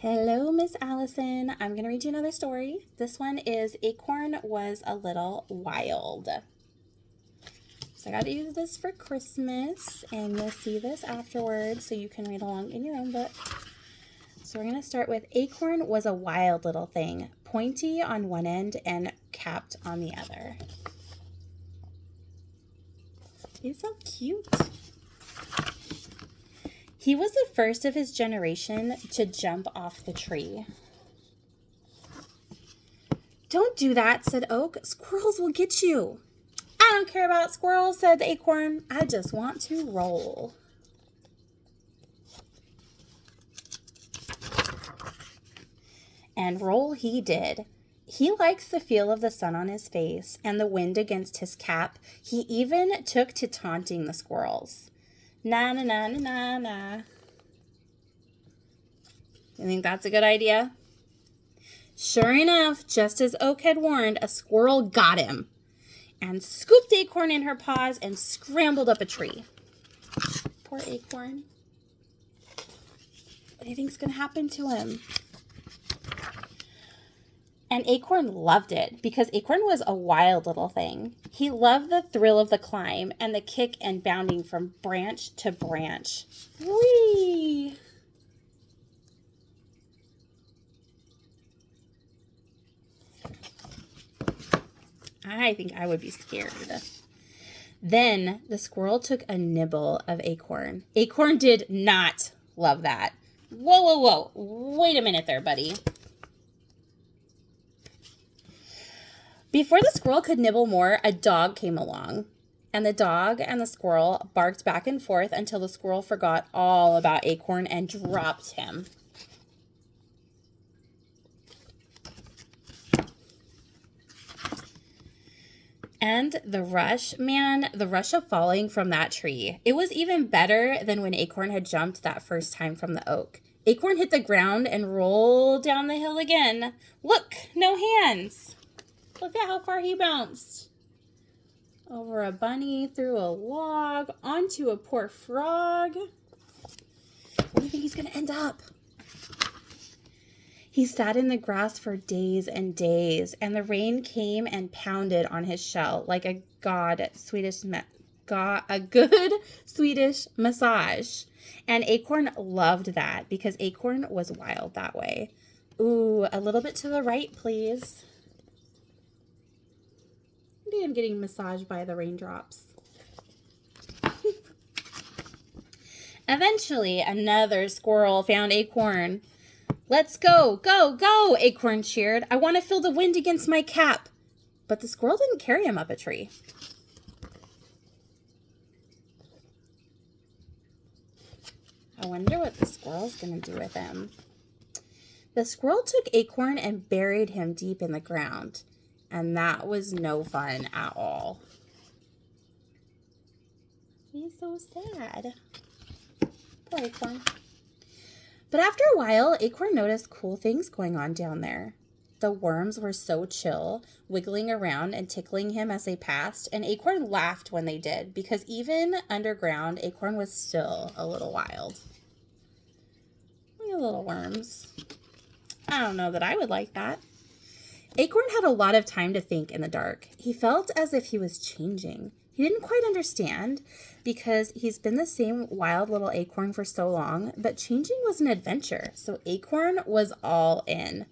Hello, Miss Allison. I'm going to read you another story. This one is Acorn Was a Little Wild. So I got to use this for Christmas, and you'll see this afterwards so you can read along in your own book. So we're going to start with Acorn was a wild little thing, pointy on one end and capped on the other. He's so cute. He was the first of his generation to jump off the tree. "Don't do that," said Oak. "Squirrels will get you." "I don't care about squirrels," said the Acorn. "I just want to roll." And roll he did. He liked the feel of the sun on his face and the wind against his cap. He even took to taunting the squirrels. Na na na na na na. You think that's a good idea? Sure enough, just as Oak had warned, a squirrel got him and scooped Acorn in her paws and scrambled up a tree. Poor Acorn. What do you think's going to happen to him? And Acorn loved it because Acorn was a wild little thing. He loved the thrill of the climb and the kick and bounding from branch to branch. Whee! I think I would be scared. Then the squirrel took a nibble of Acorn. Acorn did not love that. Whoa, whoa, whoa. Wait a minute there, buddy. Before the squirrel could nibble more, a dog came along. And the dog and the squirrel barked back and forth until the squirrel forgot all about Acorn and dropped him. And the rush of falling from that tree. It was even better than when Acorn had jumped that first time from the oak. Acorn hit the ground and rolled down the hill again. Look, no hands. Look at how far he bounced. Over a bunny, through a log, onto a poor frog. Where do you think he's going to end up? He sat in the grass for days and days, and the rain came and pounded on his shell like a good Swedish massage. And Acorn loved that because Acorn was wild that way. Ooh, a little bit to the right, please. Maybe I'm getting massaged by the raindrops. Eventually, another squirrel found Acorn. "Let's go, go, go," Acorn cheered. "I want to feel the wind against my cap." But the squirrel didn't carry him up a tree. I wonder what the squirrel's going to do with him. The squirrel took Acorn and buried him deep in the ground. And that was no fun at all. He's so sad. Poor Acorn. But after a while, Acorn noticed cool things going on down there. The worms were so chill, wiggling around and tickling him as they passed, and Acorn laughed when they did, because even underground, Acorn was still a little wild. Look at little worms. I don't know that I would like that. Acorn had a lot of time to think in the dark. He felt as if he was changing. He didn't quite understand because he's been the same wild little acorn for so long, but changing was an adventure, so Acorn was all in.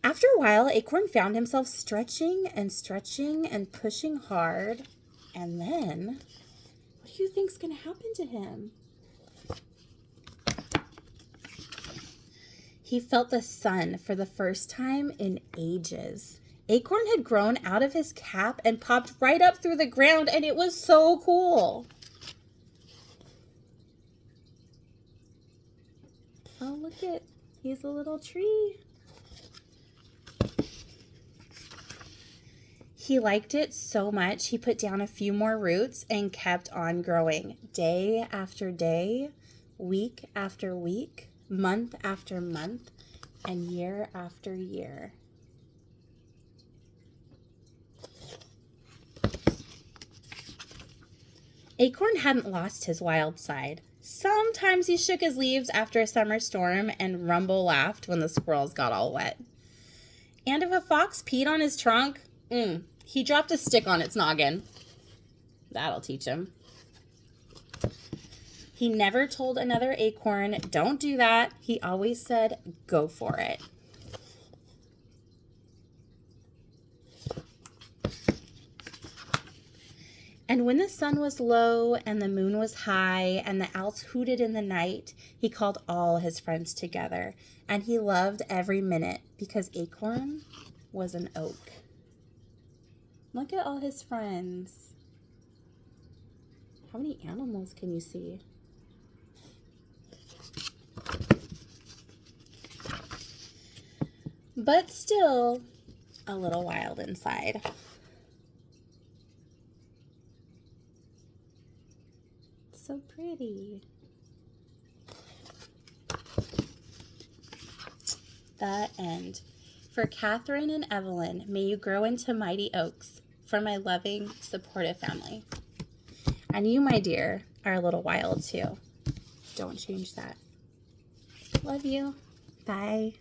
After a while, Acorn found himself stretching and pushing hard, and then, what do you think's going to happen to him? He felt the sun for the first time in ages. Acorn had grown out of his cap and popped right up through the ground, and it was so cool. Oh, look at, he's a little tree. He liked it so much, he put down a few more roots and kept on growing. Day after day, week after week, month after month, and year after year. Acorn hadn't lost his wild side. Sometimes he shook his leaves after a summer storm, and Rumble laughed when the squirrels got all wet. And if a fox peed on his trunk, he dropped a stick on its noggin. That'll teach him. He never told another acorn, don't do that. He always said, go for it. And when the sun was low and the moon was high and the owls hooted in the night, he called all his friends together. And he loved every minute because Acorn was an oak. Look at all his friends. How many animals can you see? But still a little wild inside. So pretty. The end. For Catherine and Evelyn, may you grow into mighty oaks. For my loving, supportive family. And you, my dear, are a little wild too. Don't change that. Love you. Bye.